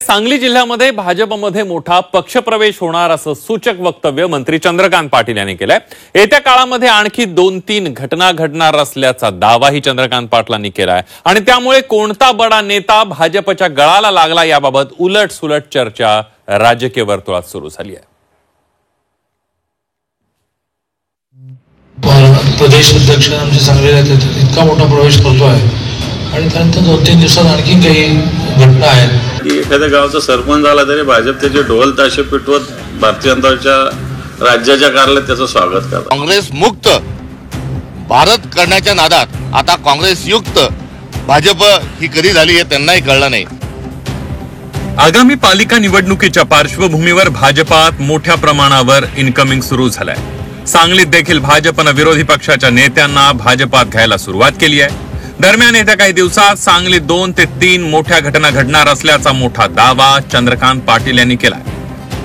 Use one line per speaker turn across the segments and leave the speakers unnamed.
सांगली जिल्ह्यामध्ये भाजपमध्ये मोठा पक्षप्रवेश होणार असं सूचक वक्तव्य मंत्री चंद्रकांत पाटील यांनी केलंय। येत्या काळामध्ये आणखी 2-3 घटना घडणार असल्याचा दावाही चंद्रकांत पाटलांनी केलाय आणि त्यामुळे कोणता बडा नेता भाजपच्या गळाला लागला याबाबत उलटसुलट चर्चा राजकीय वर्तुळात सुरू झाली आहे।
प्रदेश अध्यक्ष आमचे सांगलीला इतका मोठा प्रवेश करतोय आणि त्यानंतर 2-3 दिवसात आणखी काही घटना आहेत
की एखाद्या गावाचा सरपंच झाला तरी भाजप त्याचे ढोल ताशे पिटवत भारतीय जनता पक्षाच्या राज्याच्या कार्यालयात त्याचं स्वागत करतात।
काँग्रेस मुक्त भारत करण्याच्या नादात आता काँग्रेस युक्त भाजप ही कधी झाली हे त्यांनाही कळलं नाही।
आगामी पालिका निवडणुकीच्या पार्श्वभूमीवर भाजपात मोठ्या प्रमाणावर इनकमिंग सुरू झालंय। सांगलीत देखील भाजपनं विरोधी पक्षाच्या नेत्यांना भाजपात घ्यायला सुरुवात केली आहे। दरम्यान येत्या काही दिवसात सांगलीत 2 ते 3 मोठ्या घटना घडणार असल्याचा मोठा दावा चंद्रकांत पाटील यांनी केलाय।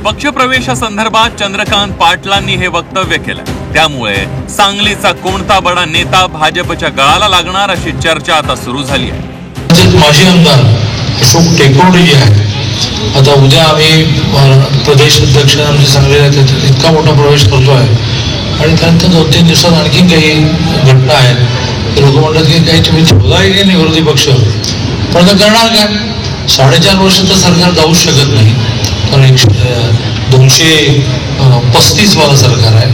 पक्षप्रवेशासंदर्भात चंद्रकांत पाटलांनी हे वक्तव्य केलंय। त्यामुळे सांगलीचा कोणता बडा नेता भाजपच्या गळाला लागणार अशी चर्चा आता सुरू झाली आहे।
माजी आमदार अशोक टेकोडे जे आहे आता उद्या आम्ही प्रदेश अध्यक्ष आमचे सांगलीला इतका मोठा प्रवेश करतोय आणि त्यानंतर 2-3 दिवसात आणखी काही घटना आहेत। लोक म्हणतात की काही तुम्ही ठेवलाय की नाही विरोधी पक्ष, पण आता करणार काय? 4.5 वर्ष तर सरकार जाऊच शकत नाही, कारण 235 वाला सरकार आहे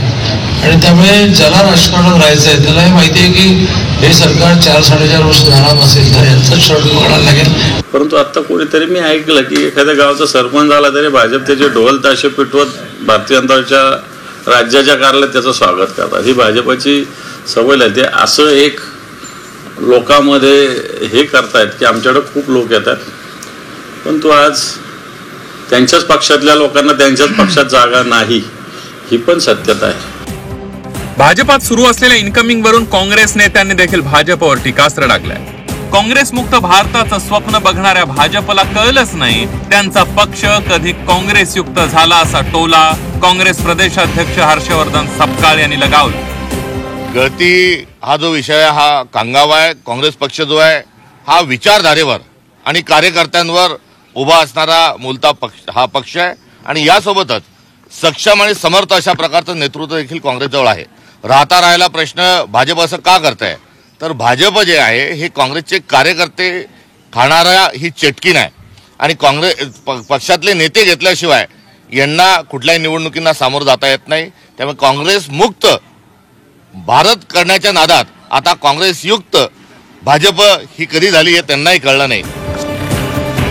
आणि त्यामुळे ज्याला राजकारणात राहायचं आहे त्याला हे माहिती आहे की हे सरकार 4-4.5 वर्ष जाणार नसेल तर यांचं शर्ट बघायला लागेल।
परंतु आता कोणीतरी मी ऐकलं की एखाद्या गावाचा सरपंच झाला तरी भाजप त्याचे ढोल ताशे पिटवत भारतीय जनता पक्षाच्या राज्याच्या कार्यालयात त्याचं स्वागत करतात। ही भाजपची सवय लागते। असं एक लोकांमध्ये हे करतायत की आमच्याकडे खूप लोक येतात, परंतु आज त्यांच्याच पक्षातल्या लोकांना त्यांच्याच पक्षात जागा नाही, ही पण सत्यता आहे।
भाजपात सुरू असलेल्या इनकमिंग वरून काँग्रेस नेत्यांनी देखील भाजपवर टीकास्त्र डागलंय। काँग्रेस मुक्त भारताचं स्वप्न बघणाऱ्या भाजपला कळलंच नाही त्यांचा पक्ष कधी काँग्रेस युक्त झाला असा टोला काँग्रेस प्रदेशाध्यक्ष हर्षवर्धन सपकाळ यांनी लगावला।
गळती हा जो विषय हा कांगावा आहे। काँग्रेस पक्ष जो आहे हा विचारधारेवर आणि कार्यकर्त्यांवर उभा असणारा मूलता पक्ष हा पक्ष आहे आणि यासोबतच सक्षम आणि समर्थ अशा प्रकारचं नेतृत्व देखील काँग्रेसजवळ आहे। राहिला प्रश्न भाजप असं का करताय, तर भाजप जे आहे हे काँग्रेसचे कार्यकर्ते खाणारा ही चेटकीन आहे आणि काँग्रेस पक्षातले नेते घेतल्याशिवाय यांना कुठल्याही निवडणुकींना सामोरं जाता येत नाही। त्यामुळे काँग्रेस मुक्त भारत करण्याच्या नादात आता काँग्रेस युक्त भाजप ही कधी झाली हे त्यांनाही कळलं नाही।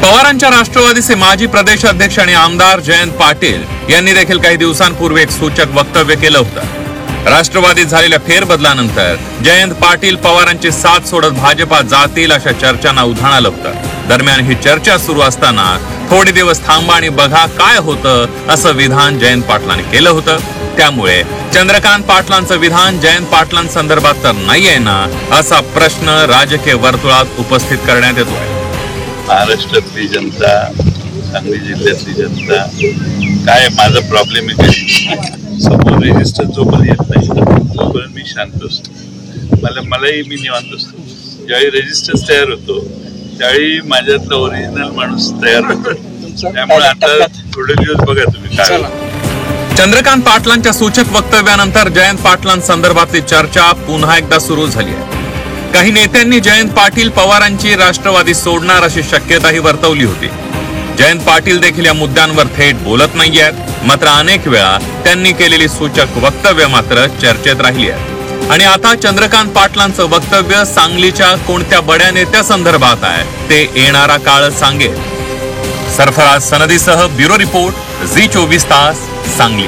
पवारांच्या राष्ट्रवादीचे माजी प्रदेशाध्यक्ष आणि आमदार जयंत पाटील यांनी देखील काही दिवसांपूर्वी एक सूचक वक्तव्य केलं होतं। राष्ट्रवादीत झालेल्या फेरबदलानंतर जयंत पाटील पवारांची साथ सोडत भाजपात जातील अशा चर्चांना उधाण आलं होतं। दरम्यान ही चर्चा सुरू असताना थोडे दिवस थांबा आणि बघा काय होतं असं विधान जयंत पाटलांनी केलं होतं। त्यामुळे चंद्रकांत पाटलांचं विधान जयंत पाटलांसंदर्भात तर नाहीये ना असा प्रश्न राजकीय वर्तुळात उपस्थित करण्यात येतोय।
महाराष्ट्रातली जनता, सांगली जिल्ह्यातली जनता काय माझा प्रॉब्लेम आहे की समोर रजिस्टर जोपर्यंत येत नाही तोपर्यंत मी शांत असतो। मलाही मी निवांत असतो। ज्यावेळी रजिस्टर तयार होतो त्यावेळी माझ्यातला ओरिजिनल माणूस तयार होतो। त्यामुळे आता थोडे दिवस बघा तुम्ही काय।
चंद्रकांत पाटलांच्या सूचक वक्तव्यानंतर जयंत पाटलांसंदर्भातली चर्चा पुन्हा एकदा सुरू झाली आहे। काही नेत्यांनी जयंत पाटील पवारांची राष्ट्रवादी सोडणार अशी शक्यताही वर्तवली होती। जयंत पाटील देखील या मुद्द्यांवर थेट बोलत नाहीयेत, मात्र अनेक वेळा त्यांनी केलेली सूचक वक्तव्य मात्र चर्चेत राहिली आहेत आणि आता चंद्रकांत पाटलांचं वक्तव्य सांगलीच्या कोणत्या बड्या नेत्यासंदर्भात आहे ते येणारा काळ सांगेल। सरफराज सनदीसह ब्युरो रिपोर्ट झी 24 तास सांगली।